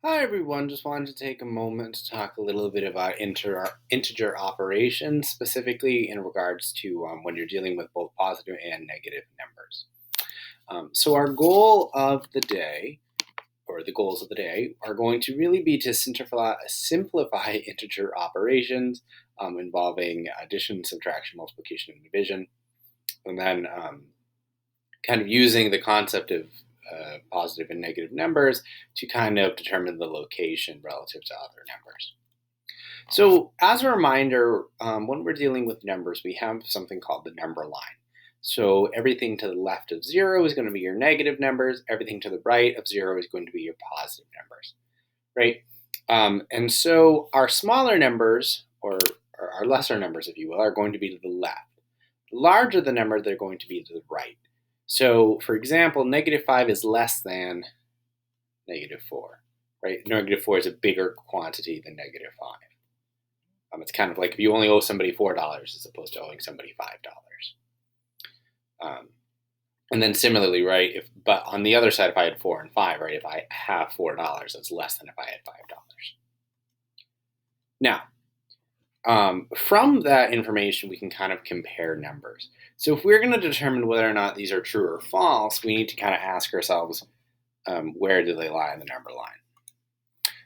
Hi everyone, just wanted to take a moment to talk a little bit about integer operations, specifically in regards to when you're dealing with both positive and negative numbers. So our goal of the day, or the goals of the day, are going to really be to simplify integer operations involving addition, subtraction, multiplication, and division, and then kind of using the concept of positive and negative numbers to kind of determine the location relative to other numbers. So as a reminder, when we're dealing with numbers, we have something called the number line. So everything to the left of 0 is going to be your negative numbers. Everything to the right of 0 is going to be your positive numbers, right? And so our smaller numbers, or our lesser numbers, if you will, are going to be to the left. The larger the number, they're going to be to the right. So, for example, -5 is less than -4, right? -4 is a bigger quantity than -5. It's kind of like if you only owe somebody $4 as opposed to owing somebody $5. And then similarly, right? But on the other side, if I had 4 and 5, right? If I have $4, that's less than if I had $5. Now, from that information, we can kind of compare numbers. So if we're going to determine whether or not these are true or false, we need to kind of ask ourselves, where do they lie in the number line?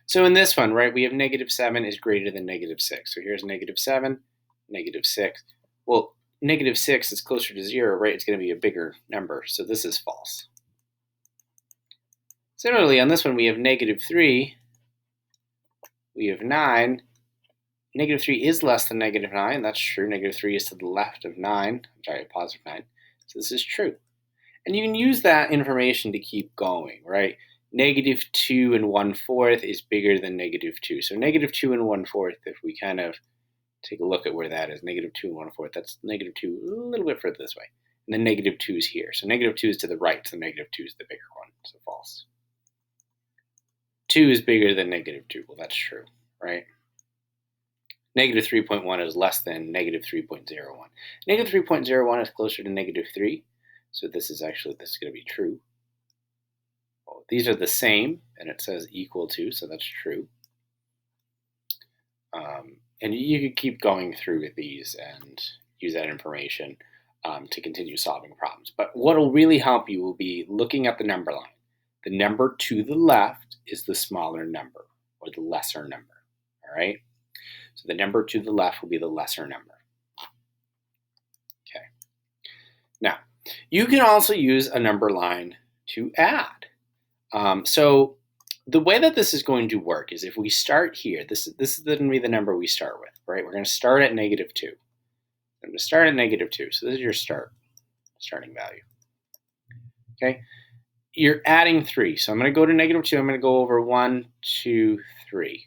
So in this one, right, we have -7 is greater than -6. So here's -7, -6. Well, -6 is closer to 0, right? It's going to be a bigger number. So this is false. Similarly, on this one, we have -3. We have 9. -3 is less than -9. That's true. -3 is to the left of 9. I'm sorry, positive 9. So this is true. And you can use that information to keep going, right? -2 and 1/4 is bigger than -2. So -2 and 1/4, if we kind of take a look at where that is, -2 and 1/4, that's -2 a little bit further this way. And then -2 is here. So -2 is to the right, so -2 is the bigger one, so false. 2 is bigger than -2. Well, that's true, right? -3.1 is less than -3.01. -3.01 is closer to -3. So this is going to be true. Well, these are the same, and it says equal to, so that's true. And you could keep going through with these and use that information to continue solving problems. But what will really help you will be looking at the number line. The number to the left is the smaller number, or the lesser number, all right? So the number to the left will be the lesser number. Okay. Now, you can also use a number line to add. So the way that this is going to work is if we start here, this is going to be the number we start with, right? We're going to start at -2. I'm going to start at -2. So this is your starting value. Okay. You're adding 3. So I'm going to go to -2. I'm going to go over 1, 2, 3.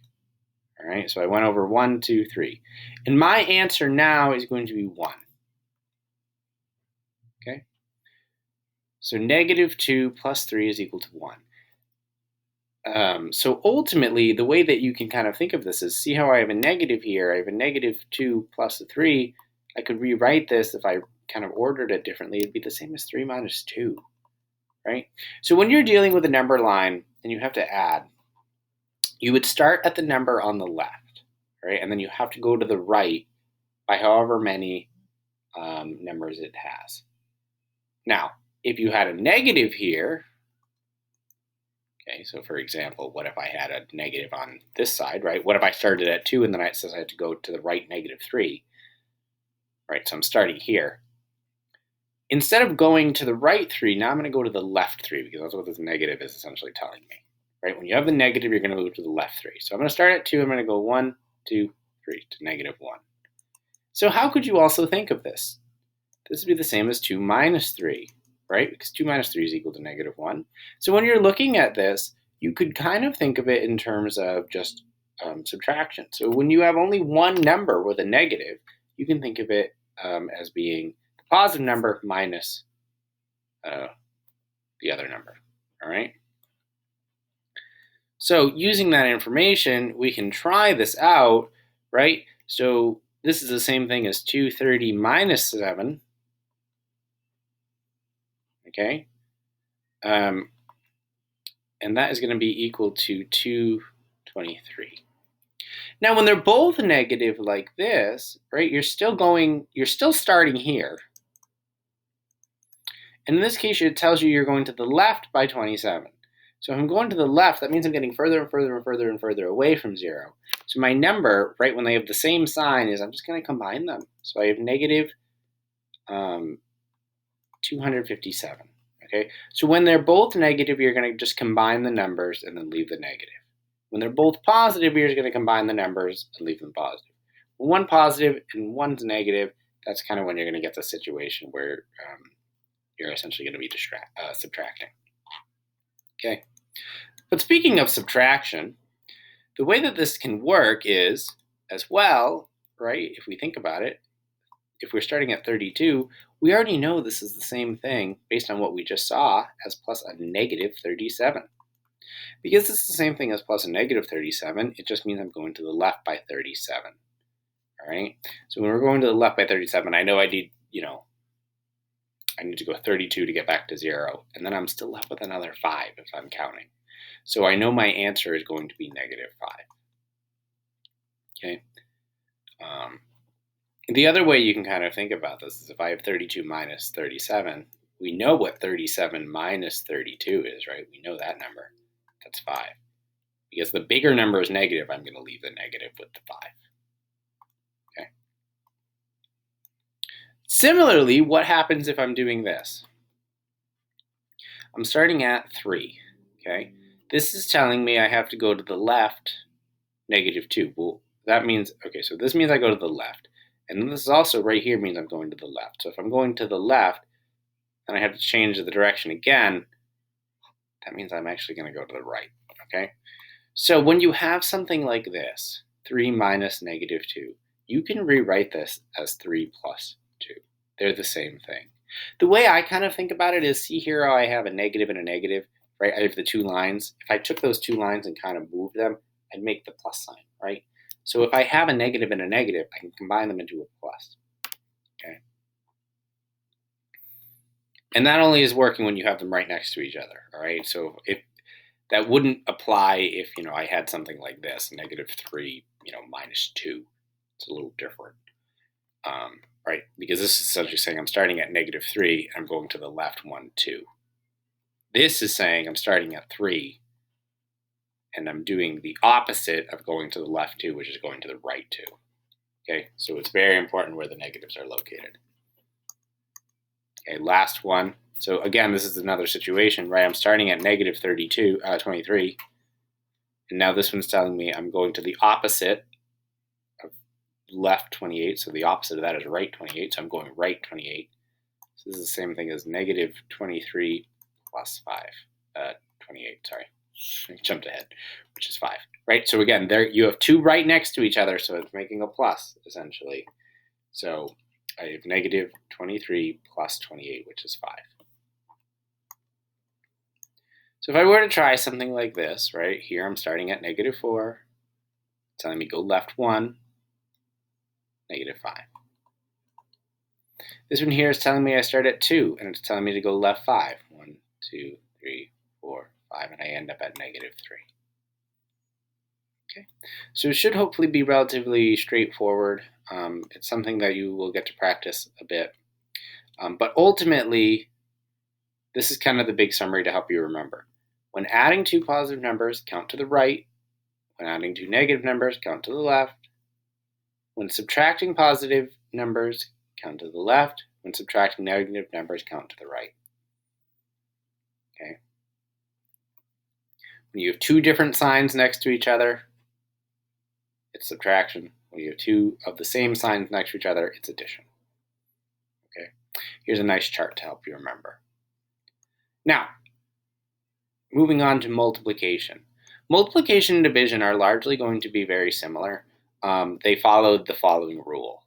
All right. So I went over 1, 2, 3. And my answer now is going to be 1. Okay. So -2 plus 3 is equal to 1. So ultimately, the way that you can kind of think of this is, see how I have a negative here? I have a -2 plus a 3. I could rewrite this if I kind of ordered it differently. It'd be the same as 3 minus 2, right? So when you're dealing with a number line and you have to add, you would start at the number on the left, right? And then you have to go to the right by however many numbers it has. Now, if you had a negative here, okay, so for example, what if I had a negative on this side, right? What if I started at 2 and then it says I had to go to the right -3, right? So I'm starting here. Instead of going to the right 3, now I'm going to go to the left 3 because that's what this negative is essentially telling me, right? When you have the negative, you're going to go to the left 3. So I'm going to start at 2. I'm going to go 1, 2, 3 to -1. So how could you also think of this? This would be the same as 2 minus 3, right? Because 2 minus 3 is equal to -1. So when you're looking at this, you could kind of think of it in terms of just subtraction. So when you have only one number with a negative, you can think of it as being the positive number minus the other number, all right? So using that information, we can try this out, right? So this is the same thing as 230 minus 7, okay? and that is going to be equal to 223. Now, when they're both negative like this, right, you're still starting here. And in this case, it tells you you're going to the left by 27. So if I'm going to the left, that means I'm getting further and further and further and further away from 0. So my number, right, when they have the same sign is I'm just going to combine them. So I have negative 257. Okay, so when they're both negative, you're going to just combine the numbers and then leave the negative. When they're both positive, you're just going to combine the numbers and leave them positive. When one positive and one's negative, that's kind of when you're going to get the situation where you're essentially going to be subtracting. Okay, but speaking of subtraction, the way that this can work is, as well, right, if we think about it, if we're starting at 32, we already know this is the same thing based on what we just saw as plus a negative 37. Because it's the same thing as plus a negative 37, it just means I'm going to the left by 37. All right, so when we're going to the left by 37, I know I need, I need to go 32 to get back to 0, and then I'm still left with another 5 if I'm counting. So I know my answer is going to be negative 5. Okay. The other way you can kind of think about this is if I have 32 minus 37, we know what 37 minus 32 is, right? We know that number. That's 5. Because the bigger number is negative, I'm going to leave the negative with the 5. Okay. Similarly, what happens if I'm doing this? I'm starting at 3. Okay. This is telling me I have to go to the left negative 2. Well, that means, okay, so this means I go to the left. And then this is also right here means I'm going to the left. So if I'm going to the left, and I have to change the direction again, that means I'm actually going to go to the right, okay? So when you have something like this, 3 minus negative 2, you can rewrite this as 3 plus 2. They're the same thing. The way I kind of think about it is, see here how I have a negative and a negative, right? I have the 2 lines. If I took those 2 lines and kind of moved them, I'd make the plus sign, right? So if I have a negative and a negative, I can combine them into a plus, okay? And that only is working when you have them right next to each other, all right? So if that wouldn't apply if, I had something like this, negative 3, minus 2. It's a little different, right? Because this is essentially saying I'm starting at negative 3, and I'm going to the left 1, 2. This is saying I'm starting at 3, and I'm doing the opposite of going to the left 2, which is going to the right 2. Okay, so it's very important where the negatives are located. Okay, last one. So again, this is another situation, right? I'm starting at negative 23, and now this one's telling me I'm going to the opposite of left 28, so the opposite of that is right 28, so I'm going right 28. So this is the same thing as negative 23 plus 28, sorry. I jumped ahead, which is 5, right? So again, there you have 2 right next to each other, so it's making a plus, essentially. So I have negative 23 plus 28, which is 5. So if I were to try something like this, right, here I'm starting at negative 4, it's telling me go left 1, negative 5. This one here is telling me I start at 2, and it's telling me to go left 5. 1, 2, 3, 4, 5, and I end up at negative 3. Okay, so it should hopefully be relatively straightforward. It's something that you will get to practice a bit. But ultimately, this is kind of the big summary to help you remember. When adding 2 positive numbers, count to the right. When adding 2 negative numbers, count to the left. When subtracting positive numbers, count to the left. When subtracting negative numbers, count to the right. Okay. When you have 2 different signs next to each other, it's subtraction. When you have 2 of the same signs next to each other, it's addition. Okay. Here's a nice chart to help you remember. Now, moving on to multiplication. Multiplication and division are largely going to be very similar. They followed the following rule.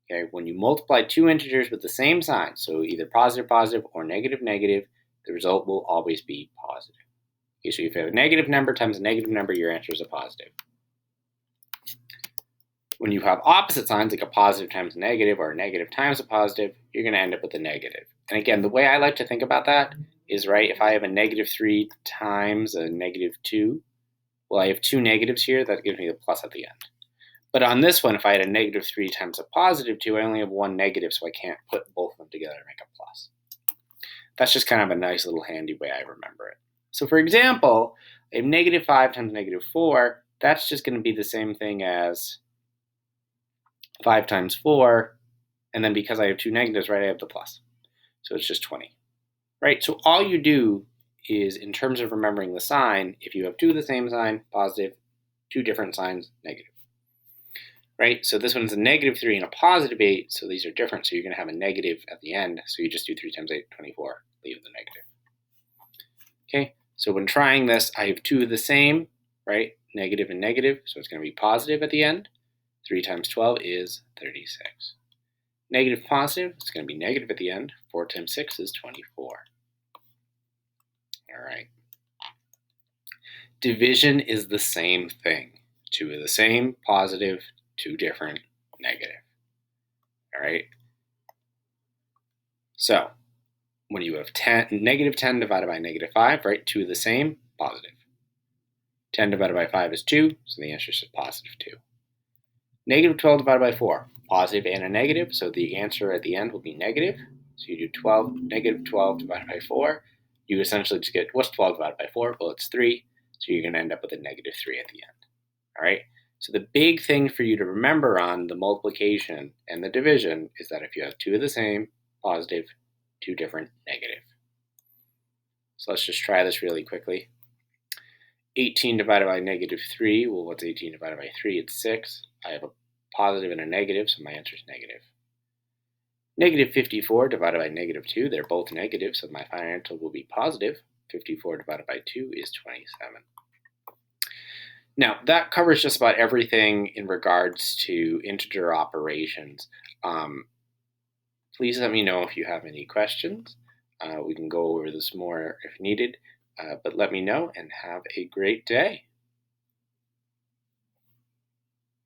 Okay, when you multiply 2 integers with the same sign, so either positive, positive, or negative, negative, the result will always be positive. Okay, so if you have a negative number times a negative number, your answer is a positive. When you have opposite signs, like a positive times a negative or a negative times a positive, you're going to end up with a negative. And again, the way I like to think about that is right. If I have a negative 3 times a negative 2, well, I have two negatives here. That gives me the plus at the end. But on this one, if I had a negative 3 times a positive 2, I only have one negative, so I can't put both of them together to make a plus. That's just kind of a nice little handy way I remember it. So for example, I have negative 5 times negative 4. That's just going to be the same thing as 5 times 4. And then because I have two negatives, right, I have the plus. So it's just 20. Right? So all you do is, in terms of remembering the sign, if you have two of the same sign, positive, two different signs, negative. Right? So this one's a negative 3 and a positive 8, so these are different. So you're going to have a negative at the end. So you just do 3 times 8, 24, leave the negative. Okay, so when trying this, I have two of the same, right? Negative and negative, so it's going to be positive at the end. 3 times 12 is 36. Negative positive, it's going to be negative at the end. 4 times 6 is 24. All right. Division is the same thing. Two of the same, positive, two different, negative. All right. So when you have negative 10 divided by negative 5, right? Two of the same, positive. 10 divided by 5 is 2, so the answer is positive 2. Negative 12 divided by 4, positive and a negative, so the answer at the end will be negative. So you do negative 12 divided by 4. You essentially just get, what's 12 divided by 4? Well, it's 3, so you're going to end up with a negative 3 at the end. All right? So the big thing for you to remember on the multiplication and the division is that if you have two of the same, positive, two different, negative. So let's just try this really quickly. 18 divided by negative 3, well, what's 18 divided by 3? It's 6. I have a positive and a negative, so my answer is negative. Negative 54 divided by negative 2, they're both negative, so my final answer will be positive. 54 divided by 2 is 27. Now, that covers just about everything in regards to integer operations. Please let me know if you have any questions. We can go over this more if needed, but let me know and have a great day.